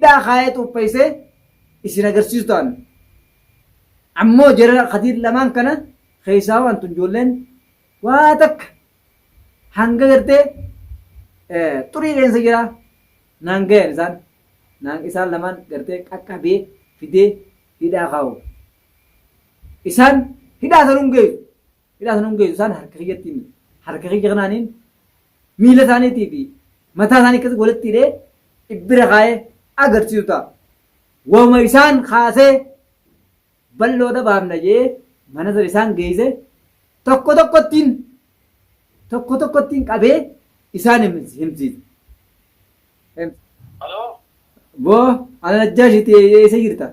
ibiddaa kaayee xupheessee isin agarsiisu ta'an. Ammoo jara Khadiir lamaan kana keessaa wantu ijoolleen waa takka hanga gartee xurii qeensa jira naan gayan isaan lamaan gartee qaqqabee fidee hidhaa kaa'u. Isaan hidhaa sanuu hin geessu isaan harka kiyya kanaaniin miila isaaniitii fi mataa isaanii akkasii walitti hidhee ibbira kaayee agarsiisu ta'a. Waama isaan kaasee balloodha baafna jee mana sana isaan geesse tokko tokkottiin qabee isaan himsiisa. Boo ana najjaashiti eessa jirta?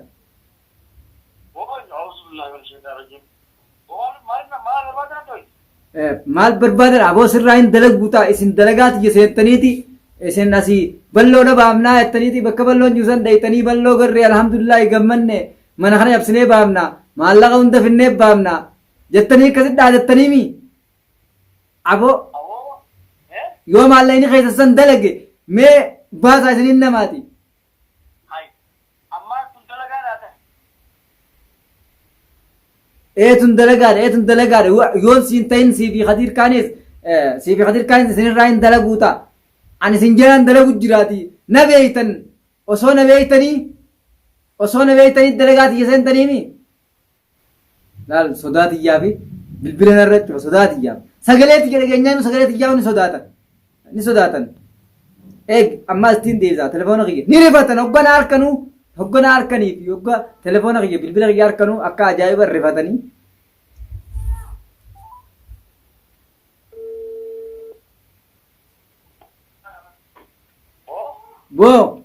Maal barbaadan aboo sirraa hin dalagu ta'a isin dalagaati seentaniiti isin asii balloodha baafnaa jettaniiti bakka balloon jirusan dhaytanii balloo garree alhamdulillahi gammanne mana kana yabsinee baafna maallaqa hunda finnee baafna jettanii akkasit dhaajattaniimi aboo yoo maallaqni keessa san dalage mee baasaa isiniin namaati. Eetun dalagaadha yoon siin ta'in siifi Khadiir kaanis isinirraa hin dalaguu ta'a. Ani isin jedhan dalagu jiraati na beeytan osoo na beeytanii dalagaati seentaniimi. Laal sodaatiyyaa fi bilbila irratti sodaatiyyaa sagaleetti jedhe keenyaan sagaleetiyyaa ni sodaatan. Eeg ammaa ittiin deebisaa telefoona kiyya ni rifatan hogganaa harkanii fi hogga telefoona kiyya bilbila kiyya harkanuu akka ajaa'iba rifatanii. Boo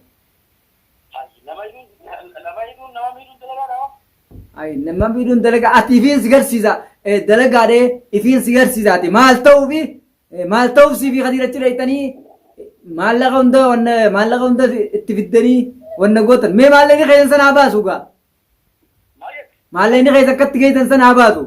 nama miidhuun dalagaa ati ifiin si garsiisa dalagaadhee ifiin si garsiisaati maal ta'uuf siifi Khadiir achi dhaytanii maallaqa hunda itti fiddanii wanna gootan mee maallaqni keessan sana haa baasu gaa maallaqni keessa akkatti geessan sana haa baasu.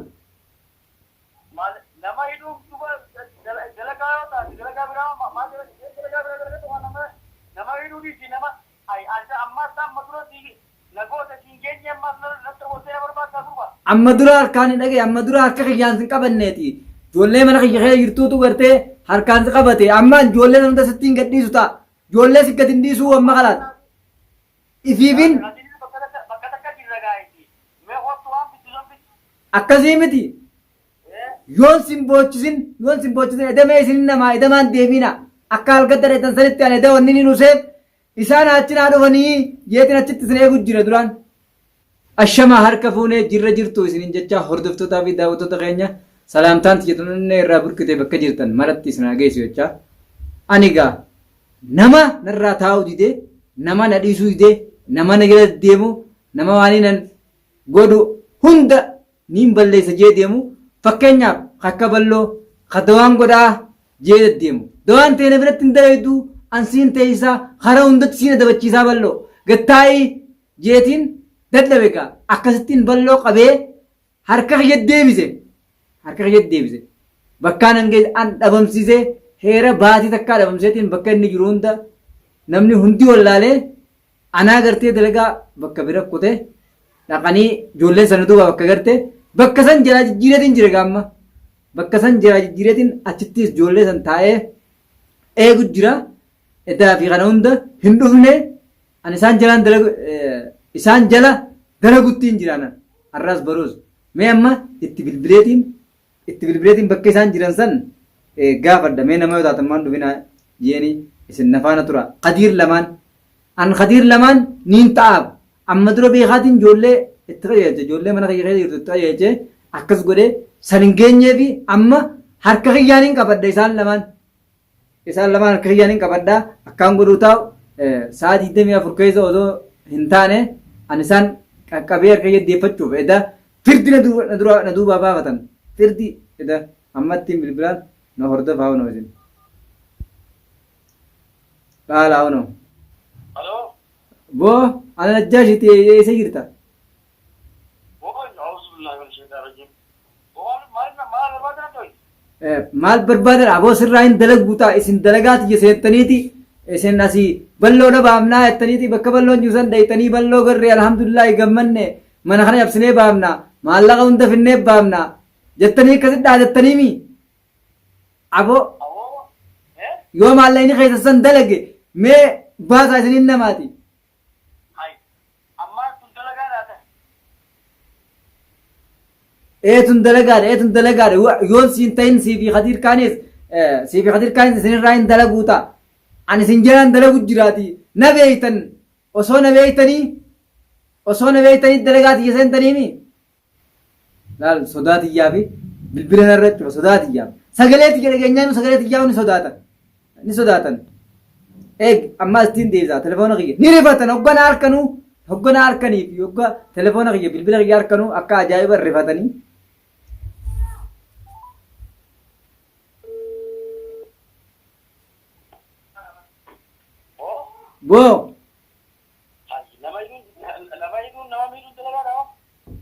Amma dura harkaan hin dhagaye amma dura harka kiyyaan sin qabanneeti ijoollee mana kiyya keessa jirtuutu gartee harkaan si qabate amma ijoollee hunda sitti hin gadhiisu ta'a ijoollee si gad hin dhiisuu amma kalaat ifiifin akkasii miti yoon sin boochisin edamee isin namaa edamaan deemina akka halkatti dheetan sanitti an eda wanni ni nuseef isaan achinaa dhufanii jeetin achitti isin eegu jira duraan. Ashama harka fuunee jirra jirtu isinin jecha hordoftootaa fi daawwattoota keenya salaamtaan xiyyeeffannoo irraa burkitee bakka jirtan maratti isin geessu jecha ani gaa nama narraa taa'uu didee nama na dhiisuu didee nama na jala deemu nama waan nan godhu hunda niin balleessa jee deemu fakkeenyaaf akka balloo kadawaan godhaa jee deemu dawaan ta'e na biratti hin dalaydu ansiin teessaa karaa hundatti siin dabachiisaa balloo gattaa'ii jeetiin dadhabe gaa akkasittiin balloo qabee harka kiyya deebise bakkaan an dhabamsiise heera baatii takkaa dhabamseetiin bakka inni jiru hunda namni hundi wallaalee anaa gartee dalagaa bakka bira kutee dhaqanii ijoollee sana duuba bakka gartee bakka san jalaa jijjiireetiin jira gaamma bakka san jalaa jijjiireetiin achittis ijoollee san taa'ee eegu jira edaa fi kana hunda hin dhufne an isaan jala dalaguttiin jiraanan har'aas baroos mee amma itti bilbileetiin bakka isaan jiran san gaafadha mee nama yoo taatan maan dhufina jeeni isin nafaana tura Khadiir lamaan niin ta'aaf amma dura beekaatiin ijoollee itti qajeelche ijoollee mana kiyya keessa jirtu itti qajeelche akkas godhee san hin geenyee fi amma harka kiyyaaniin qabadha isaan lamaan harka kiyyaaniin qabadha akkaan godhuu taa'u sa'a 24 keessa osoo hin taane an isaan qaqqabee harka yeddeeffachuuf eda firdi na duubaa baafatan firdi eda ammattiin bilbilaan na hordofaa hono isin laalaa hono boo ana najjaashiti eessa jirta? Maal barbaadan aboo sirraa hin dalagu ta'a isin dalagaati seentaniiti isin asii balloo na baafnaa jettaniiti bakka balloon juusan dhaytanii balloo garree alhamdulillah gammanne mana kana cabsinee baafna maallaqa hunda finnee baafna jettanii akkasitti dhaajattaniimi aboo yoo maallaqni keessa san dalage mee baasaa isiniin namaati. Eetun dalagaadha yoon siin ta'in siifi Khadir kaanis isinirraa hin dalaguuta ani isin jedhan dalagu jiraati na beeytan osoo na beeytanii dalagaati yeseentaniimi laal sodaatiyyaa fi bilbila narratti sodaatiyyaa sagaleeti jedhe keenyaan sagaleetiyyaa ni sodaatan eeg amma istiin deebisaa telefoona kiyya ni rifatan hoggana harkaniif yogga telefoona kiyya bilbila kiyya harkanuu akka ajaa'iba rifatanii Bo.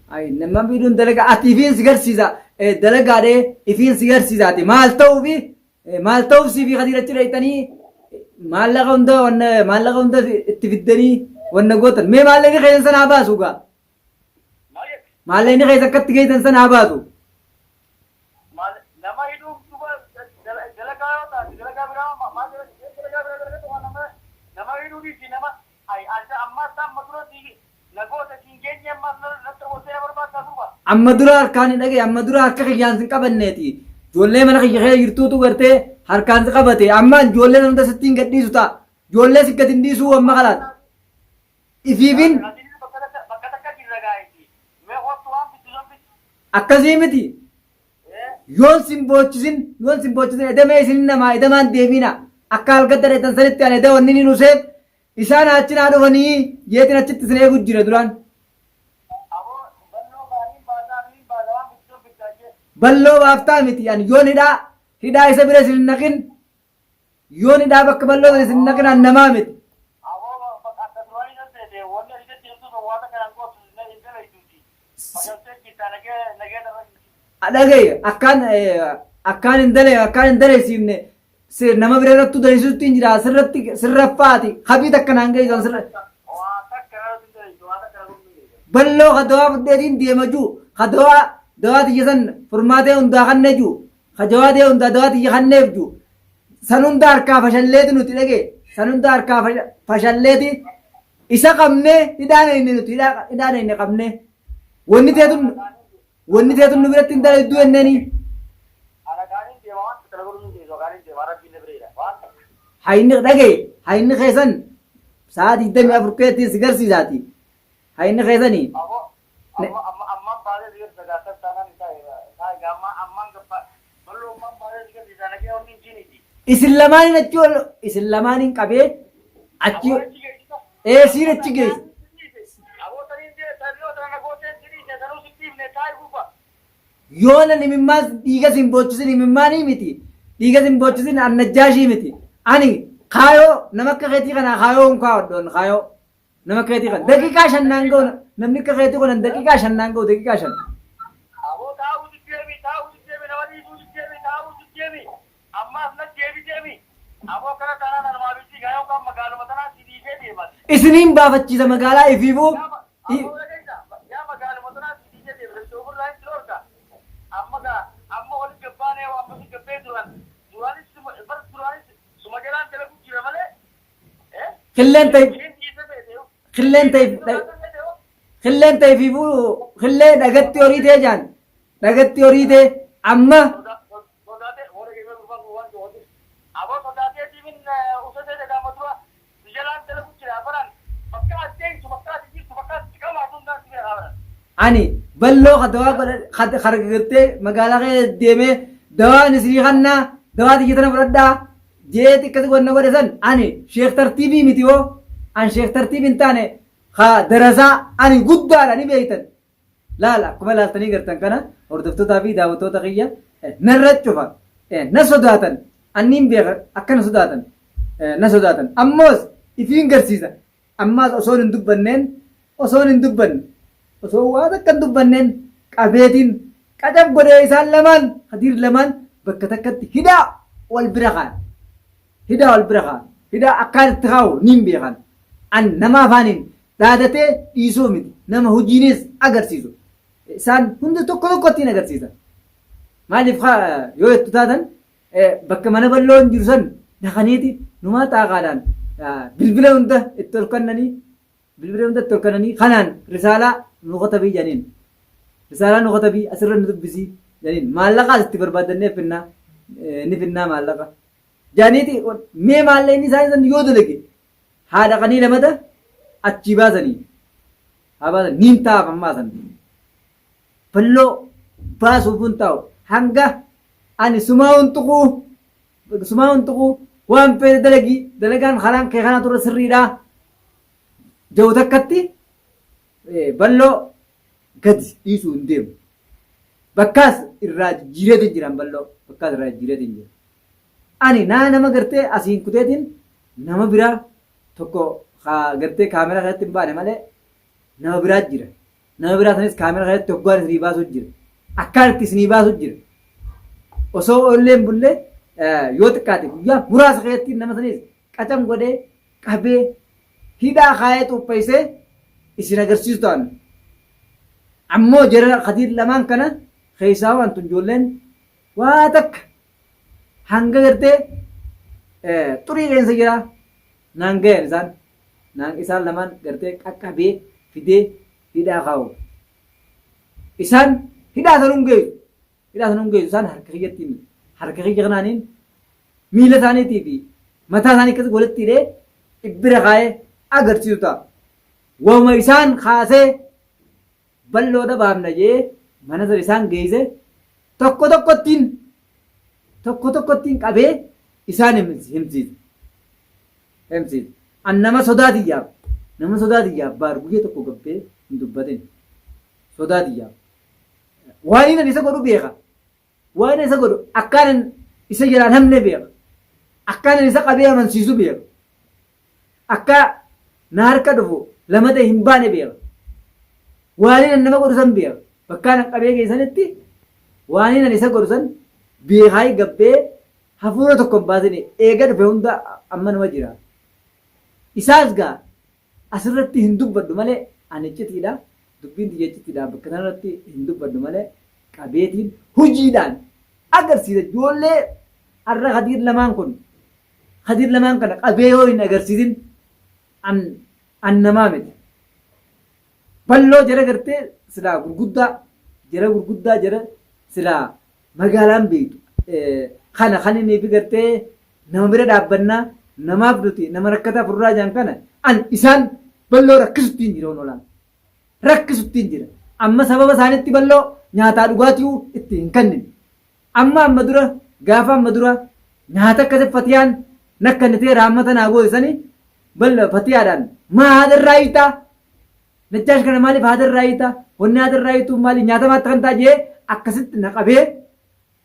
Ay nama midun dalaga ati ifin sigarsiisa dalagaadhe ifin sigarsiisaati maal ta'uuf siifi Khadir achi dhaytanii maallaqa hunda itti fiddanii wanna gootan mee maallaqni keessan sana haa baasu gaa maallaqni keessa akkatti geessan sana haa baasu. Amma dura harkaan hin dhagaye amma dura harka kiyyaan sin qabanneeti ijoollee mana kiyya kee jirtuutu gartee harkaan si qabate amma ijoollee hunda sittiin gadhiisu ta'a ijoollee si gad hin dhiisuu amma kalaat ifiifin akkasii miti yoon sin boochisin edamee isin namaa edamaan deemina akka halgadda dheetan sanitti an eda wanni ni nuseef isaan achinaa dhufanii yeetin achitti isin eegu jira duraan. Balloo baaftaa miti ani yoon hidhaa isa bira isin naqin yoon hidhaa bakka balloo isin naqin an namaa miti. Dhagaye akkaan hin daleessifne nama bira irrattu daleessuutti hin jira sirraffaati habii takka naan geessan sirra. Balloo kadawaa fudheetiin deema juu dawaa tiyya san furmaatee hundaa kannee juu kajawaatee hundaa dawaa tiyya kanneef juu san hunda harkaa fashalleeti nuti dhagee san hunda harkaa fashalleeti isa qabnee hidhaan inni qabnee wanni teetun nu biratti hin dalayduu enneeni hayni keessan sa'a 24 keettiin si garsiisaati hayni keessanii isin lamaaniin qabee achi siin achi geesse yoona nimimmaas dhiiga sin boochisin himimmaanii miti dhiiga sin boochisin annajjaashii miti ani kaayoo nama akka keetii kanaa kaayoo hin kaawwaddoon kaayoo nama akka keetii kana daqiiqaa shannaan ga'u namni akka keetii kunan daqiiqaa shannaan ga'u daqiiqaa shan. Isiniin baafachiisa magaalaa ifiifuu Khilleen ta'eefiifuu khillee dhagatti horii ta'e jaan dhagatti horii ta'e amma ani balloo hargartee magaalaa kee deemee dawaan isinii kannaa dawaa tiyyatana fudhadhaa jeeti akkasi wanna godhe san ani sheek tartiibii miti hoo an sheek tartiibii hin taane darasaa ani guddaadha ni beeytan laala akkuma laaltanii gartan kana hordoftootaa fi daawwattoota kiyya narra cufa na sodaatan anniin beeka akkana sodaatan ammoos ifiin garsiisa ammaas osoon hin dubbanne osoo waan akka hin dubbanneen qabeetiin qacab godhee isaan Khadir lamaan bakka takkatti hidhaa wal bira kaan hidhaa akkaan itti kaa'u niin beekan. An nama afaaniin dhaadatee dhiisuu miti nama hojiinis agarsiisu. Isaan hundi tokko tokkottiin agarsiisan. Maaliif yoo jettu taatan bakka mana bal'oo hin jiru san dhaqaniiti numaa xaaqaadhaan bilbila hunda itti ol kennanii kanaan risaalaa nu qotabii janiin. Risaalaa nu qotabii asirra nu dubbisii janiin maallaqaas itti barbaadannee ni finnaa maallaqa. Janiiti mee maallaqni isaanii yoo dalage haa dhaqanii lamada achii baasanii haa baasan niin taa'aaf ammaa san. Bal'oo baasuuf hin taa'u hanga ani sumaa huntuquu waan fedhe dalagaan karaan kee kana turre sirriidhaa jiru takkatti bal'oo gadi dhiisuu hin deemu. Bakkaas irraa jijjiireetiin jiran bal'oo bakkaas irraa jijjiireetiin jira. Ani nama gartee asiin kuteetiin nama biraa tokko gartee kaameraa kanatti hin baane malee nama biraa jira. Nama biraa sanis kaameraa kanatti hoggaan isinii baasuu jira. Akkaan itti isinii baasuu jira. Osoo olleen bullee yoo xiqqaate guyyaa muraasa keessatti nama sanis qacam godhee qabee hidhaa kaayee xupheessee isin agarsiisu ta'an. Ammoo jara Khadiir lamaan kana keessaa wantu ijoolleen waa takka hanga gartee xurii qeensa jira naan gayan isaan lamaan gartee qaqqabee fidee hidhaa kaa'u. Isaan hidhaa san hungeessu isaan harka kiyya kanaaniin miila isaaniitii fi mataa isaanii akkasii walitti hidhee ibbira kaayee agarsiisu ta'a. Waanuma isaan kaasee bal'oodha baafna jee mana sana isaan geesse tokko tokkottiin qabee isaan himsiisa. An nama sodaatiyyaaf baar guyyee tokko gabbee hin dubbatin sodaatiyyaaf. Waan inni isa godhu beeka. Waan inni isa godhu akkaan isa jiraan hamne beeka. Akkaan isa qabee amansiisu beeka. Akka na harka dhufu lamada hin baane beeka. Waan inni nama godhu san beeka. Bakkaan qabee geessanitti waan inni isa godhu san beekaa gabbee hafuura tokko hin baasine eega dhufe hunda amma nama jira. Isaas gaa asirratti hin dubbaddu malee ani iccitiidha. Dubbiin xiyya iccitiidha. Bakka kanarratti hin dubbaddu malee qabeetiin hojiidhaan agarsiisa. Ijoollee har'a Khadiir lamaan kana qabee yoo hin agarsiisin an namaa miti. Bal'oo jara gartee silaa gurguddaa jara silaa magaalaan beektu. Kana kan inni fi gartee nama bira dhaabbannaa namaaf nuti nama rakkataa furraa jiran kana isaan bal'oo rakkisuttiin jira onolaan. Rakkisuttiin jira. Amma sababa isaanitti bal'oo nyaataa dhugaatii itti hin kennine. Amma dura gaafa nyaata akkasii fatiyaan nakkannitee raammata naa goosisanii bal'oo fatiyaadhaan maa haadarraa hiitaa? Najjaash kana maaliif haadarraa hiitaa? Wanni haadarraa hiituu maali? Nyaata maatti kan ta'a jee akkasitti na qabee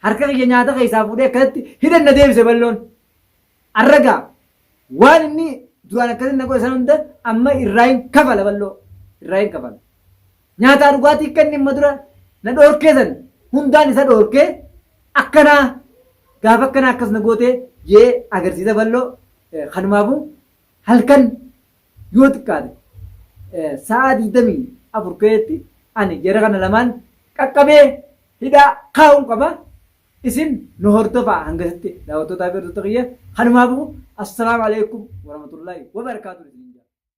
harka kiyya nyaata keessaa fuudhee akkasitti hidhan na deebise bal'oon. Arragaa waan inni duraan akkasitti na godhe san hunda amma irraa hin kafala bal'oo. Irraa hin kafala. Nyaataa dhugaatii kan dhimma dura na dhoorkee san hundaan isa dhoorkee akkanaa gaafa akkanaa akkas na gootee jee agarsiisa bal'oo. Kanumaafuu halkan yoo xiqqaate sa'a 24 keessatti ani jara kana lamaan qaqqabee hidhaa kaa'uun qaba. Isin nu hordofaa hangasitti daawwattootaa fi hordoftoota kiyya. Kanumaafuu assalaamu alaikum warahmatullaahi wabarakaatuh.